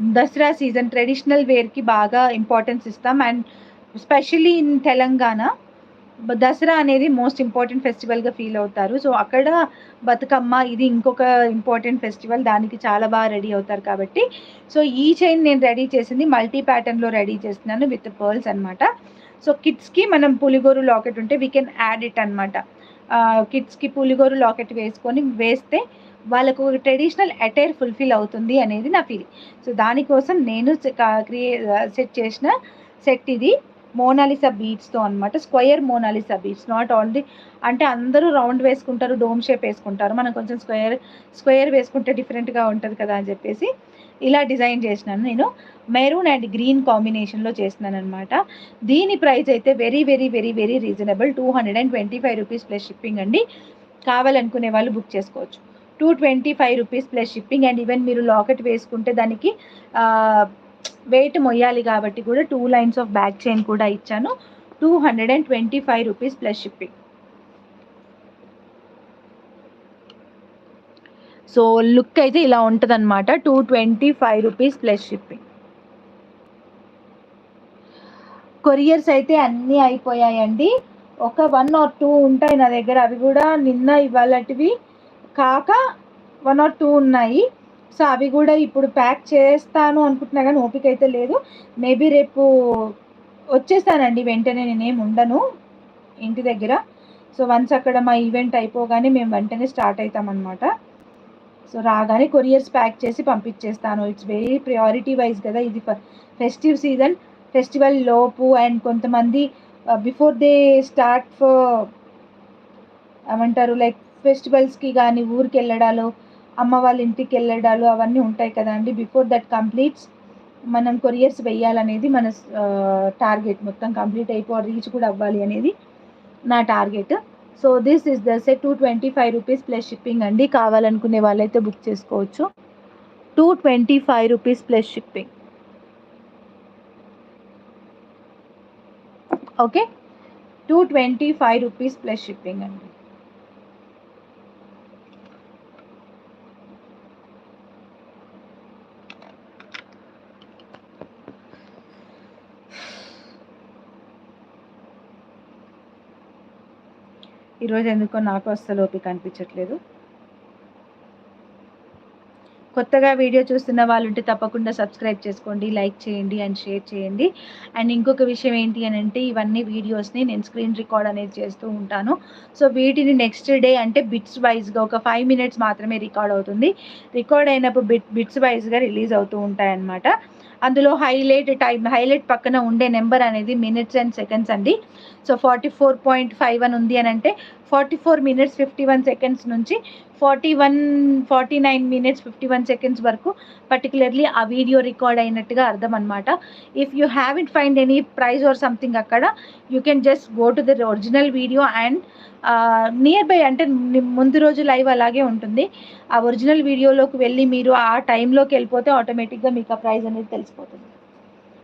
Dasara season traditional వేర్‌కి బాగా importance ఇస్తాం. And specially in Telangana Dasara అనేది మోస్ట్ ఇంపార్టెంట్ ఫెస్టివల్‌గా ఫీల్ అవుతారు. సో, అక్కడ బతుకమ్మ ఇది ఇంకొక ఇంపార్టెంట్ ఫెస్టివల్. దానికి చాలా రెడీ అవుతారు కాబట్టి, సో, ఈ చైన్ నేను రెడీ చేసింది మల్టీ ప్యాటర్న్‌లో రెడీ చేస్తున్నాను విత్ పర్ల్స్ అనమాట. సో, కిడ్స్‌కి మనం పులిగోరు లాకెట్ ఉంటే వీ కెన్ యాడ్ ఇట్ అనమాట. కిడ్స్‌కి పులిగోరు లాకెట్ వేస్తే వాళ్ళకు ట్రెడిషనల్ అటైర్ ఫుల్‌ఫిల్ అవుతుంది అనేది నా ఫీలింగ్. సో, దానికోసం నేను సెట్ చేసిన సెట్ ఇది. మోనాలిసా బీడ్స్‌తో అనమాట. Square Mona Lisa beads. Not only అంటే అందరూ రౌండ్ వేసుకుంటారు, డోమ్ షేప్ వేసుకుంటారు. మనం కొంచెం స్క్వేర్ వేసుకుంటే డిఫరెంట్‌గా ఉంటది కదా అని చెప్పేసి ఇలా డిజైన్ చేసినాను నేను. మెరూన్ అండ్ గ్రీన్ కాంబినేషన్‌లో చేసినాననమాట. దీని ప్రైస్ అయితే very, very, very, very reasonable. 225 rupees plus shipping అండి. కావాలనుకునే వాళ్ళు బుక్ చేసుకోవచ్చు. 225 rupees plus shipping. And even మీరు లాకెట్ వేసుకుంటే దానికి వెయిట్ మొయ్యాలి కాబట్టి కూడా 2 లైన్స్ ఆఫ్ బ్యాక్ చైన్ కూడా ఇచ్చాను. 225 rupees plus shipping. So, look అయితే ఇలా ఉంటదనమాట. 225 రూపీస్ ప్లస్ షిప్పింగ్. కొరియర్స్ అయితే అన్నీ అయిపోయాయండి. ఒక 1 ఆర్ 2 ఉంటాయి నా దగ్గర. అవి కూడా నిన్న ఇవాళటివి కాక 1 ఆర్ 2 ఉన్నాయి. సో, అవి కూడా ఇప్పుడు ప్యాక్ చేస్తాను అనుకుంటున్నా కానీ ఓపిక అయితే లేదు. మేబీ రేపు వచ్చేస్తానండి వెంటనే. నేనేమి ఉండను ఇంటి దగ్గర. సో, వన్స్ అక్కడ మా ఈవెంట్ అయిపోగానే మేము వెంటనే స్టార్ట్ అవుతామన్నమాట. సో, రాగానే కొరియర్స్ ప్యాక్ చేసి పంపించేస్తాను. ఇట్స్ వెరీ ప్రయారిటీ వైజ్ కదా ఇది. ఫెస్టివ్ సీజన్, ఫెస్టివల్ లోపు అండ్ కొంతమంది బిఫోర్ దే స్టార్ట్ ఏమంటారు లైక్ ఫెస్టివల్స్కి కానీ ఊరికి వెళ్ళడాలు, అమ్మ వాళ్ళ ఇంటికి వెళ్ళడాలు అవన్నీ ఉంటాయి కదా అండి. బిఫోర్ దట్ కంప్లీట్స్ మనం కొరియర్స్ వెయ్యాలనేది మన టార్గెట్. మొత్తం కంప్లీట్ రీచ్ కూడా అవ్వాలి అనేది నా target. So, this is the set. 225 rupees plus shipping అండి. కావాలనుకునే వాళ్ళైతే బుక్ చేసుకోవచ్చు. 225 rupees plus shipping. Okay, 225 rupees plus shipping అండి. ఈరోజు ఎందుకో నాకు అస్సలు ఓపిక అనిపించట్లేదు. కొత్తగా వీడియో చూస్తున్న వాళ్ళు ఉంటే తప్పకుండా సబ్స్క్రైబ్ చేసుకోండి, లైక్ చేయండి అండ్ షేర్ చేయండి. అండ్ ఇంకొక విషయం ఏంటి అని అంటే ఇవన్నీ వీడియోస్ని నేను స్క్రీన్ రికార్డ్ అనేది చేస్తూ ఉంటాను. సో, వీటిని నెక్స్ట్ డే అంటే బిట్స్ వైజ్గా ఒక 5 మినిట్స్ మాత్రమే రికార్డ్ అవుతుంది. రికార్డ్ అయినప్పుడు బిట్స్ వైజ్గా రిలీజ్ అవుతూ ఉంటాయన్నమాట. అందులో హైలైట్ పక్కన ఉండే నెంబర్ అనేది మినిట్స్ అండ్ సెకండ్స్ అండి. సో, 44.5 అని ఉంది అని అంటే 44 మినిట్స్ 51 సెకండ్స్ నుంచి 49 మినిట్స్ 51 సెకండ్స్ వరకు పర్టికులర్లీ ఆ వీడియో రికార్డ్ అయినట్టుగా అర్థం అనమాట. If you haven't find any prize or something అక్కడ, you can just go to the original video and nearby అంటే ముందు రోజు లైవ్ అలాగే ఉంటుంది. ఆ ఒరిజినల్ వీడియోలోకి వెళ్ళి మీరు ఆ టైంలోకి వెళ్ళిపోతే ఆటోమేటిక్గా మీకు ఆ ప్రైజ్ అనేది తెలిసిపోతుంది.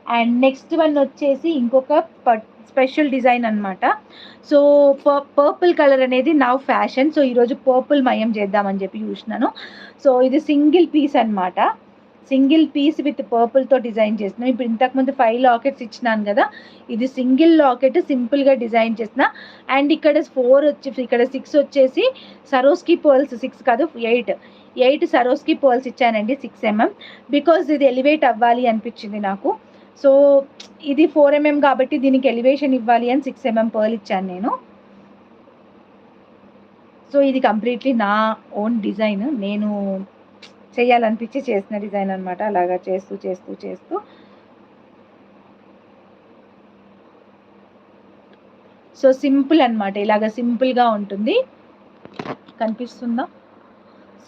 అండ్ నెక్స్ట్ వన్ వచ్చేసి ఇంకొక స్పెషల్ డిజైన్ అనమాట. సో, పర్పుల్ కలర్ అనేది నా ఫ్యాషన్. సో, ఈరోజు పర్పుల్ మయం చేద్దామని చెప్పి చూసినాను. సో, ఇది సింగిల్ పీస్ అనమాట. సింగిల్ పీస్ విత్ పర్పుల్తో డిజైన్ చేసిన. ఇప్పుడు ఇంతకుముందు 5 లాకెట్స్ ఇచ్చినాను కదా, ఇది సింగిల్ లాకెట్ సింపుల్గా డిజైన్ చేసిన. అండ్ ఇక్కడ 6 వచ్చేసి సరోస్కి పర్ల్స్, 6 కాదు 8 సరోస్కి పర్ల్స్ ఇచ్చానండి 6 mm. బికాజ్ ఇది ఎలివేట్ అవ్వాలి అనిపించింది నాకు. సో, ఇది 4 mm కాబట్టి దీనికి ఎలివేషన్ ఇవ్వాలి అని 6 mm పర్ల్ ఇచ్చాను నేను. సో, ఇది కంప్లీట్లీ నా ఓన్ డిజైన్. నేను చేయాలనిపించి చేసిన డిజైన్ అనమాట. అలాగా చేస్తూ సో, సింపుల్ అనమాట. ఇలాగ సింపుల్గా ఉంటుంది. కనిపిస్తుందా?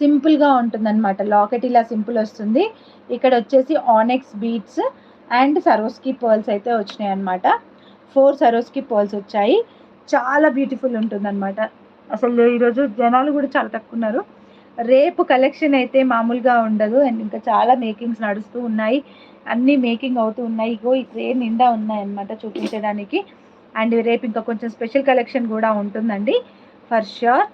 సింపుల్గా ఉంటుందన్నమాట. లాకెట్ ఇలా సింపుల్ వస్తుంది. ఇక్కడ వచ్చేసి ఆనెక్స్ బీడ్స్ అండ్ సరోస్కి పర్ల్స్ అయితే వచ్చినాయి అనమాట. 4 సరోస్కి పర్ల్స్ వచ్చాయి. చాలా బ్యూటిఫుల్ ఉంటుందన్నమాట. అసలు ఈరోజు జనాలు కూడా చాలా తక్కువ ఉన్నారు. రేపు కలెక్షన్ అయితే మామూలుగా ఉండదు. అండ్ ఇంకా చాలా మేకింగ్స్ నడుస్తూ ఉన్నాయి. అన్నీ మేకింగ్ అవుతూ ఉన్నాయి. ఇగో ఈ ట్రే నిండా ఉన్నాయన్నమాట చూపించడానికి. అండ్ రేపు ఇంకా కొంచెం స్పెషల్ కలెక్షన్ కూడా ఉంటుందండి ఫర్ ష్యూర్.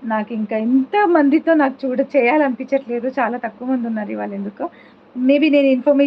నాకు ఇంకా ఇంత మందితో నాకు చేయాలనిపించట్లేదు. చాలా తక్కువ మంది ఉన్నారు ఇవాళ ఎందుకో. మేబీ నేను ఇన్ఫర్మేషన్